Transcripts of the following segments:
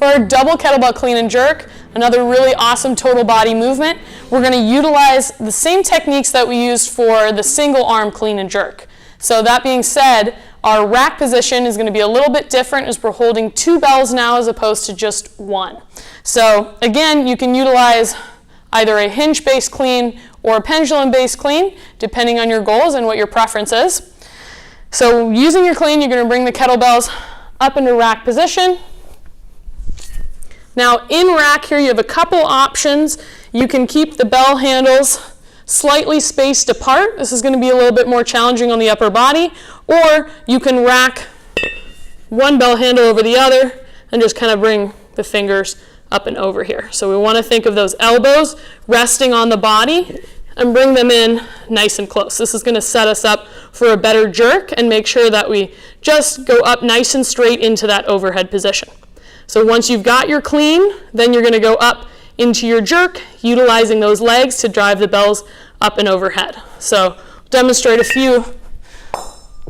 For our double kettlebell clean and jerk, another really awesome total body movement, we're going to utilize the same techniques that we used for the single arm clean and jerk. So that being said, our rack position is going to be a little bit different as we're holding 2 bells now as opposed to just 1. So again, you can utilize either a hinge-based clean or a pendulum-based clean, depending on your goals and what your preference is. So using your clean, you're going to bring the kettlebells up into rack position. Now in rack here, you have a couple options. You can keep the bell handles slightly spaced apart. This is going to be a little bit more challenging on the upper body. Or you can rack one bell handle over the other and just kind of bring the fingers up and over here. So we want to think of those elbows resting on the body and bring them in nice and close. This is going to set us up for a better jerk and make sure that we just go up nice and straight into that overhead position. So once you've got your clean, then you're going to go up into your jerk, utilizing those legs to drive the bells up and overhead. So demonstrate a few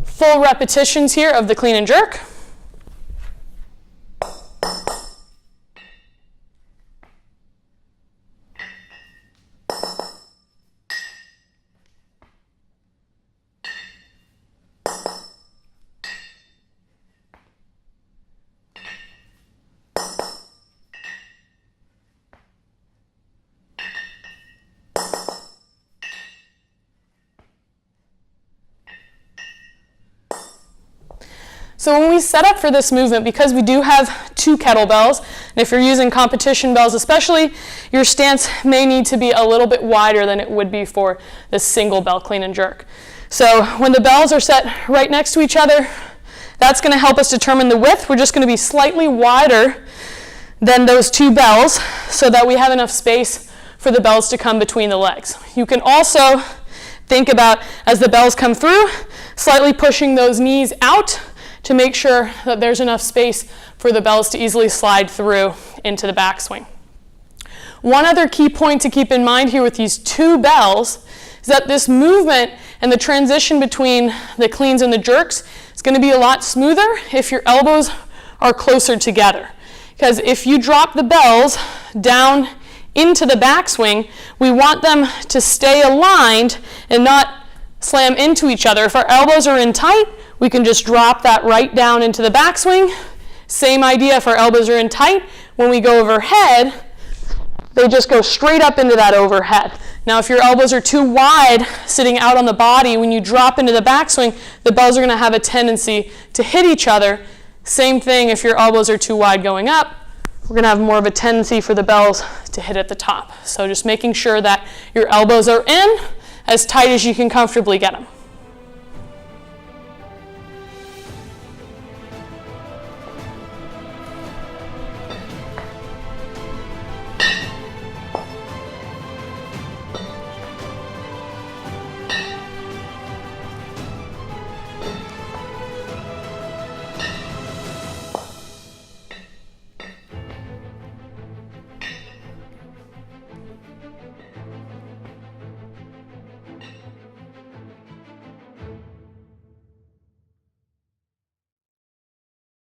full repetitions here of the clean and jerk. So when we set up for this movement, because we do have 2 kettlebells, and if you're using competition bells especially, your stance may need to be a little bit wider than it would be for the single bell clean and jerk. So when the bells are set right next to each other, that's going to help us determine the width. We're just going to be slightly wider than those 2 bells so that we have enough space for the bells to come between the legs. You can also think about, as the bells come through, slightly pushing those knees out to make sure that there's enough space for the bells to easily slide through into the backswing. One other key point to keep in mind here with these 2 bells is that this movement and the transition between the cleans and the jerks is going to be a lot smoother if your elbows are closer together. Because if you drop the bells down into the backswing, we want them to stay aligned and not slam into each other. If our elbows are in tight, we can just drop that right down into the backswing. Same idea if our elbows are in tight. When we go overhead, they just go straight up into that overhead. Now if your elbows are too wide sitting out on the body, when you drop into the backswing, the bells are going to have a tendency to hit each other. Same thing if your elbows are too wide going up, we're going to have more of a tendency for the bells to hit at the top. So just making sure that your elbows are in as tight as you can comfortably get them.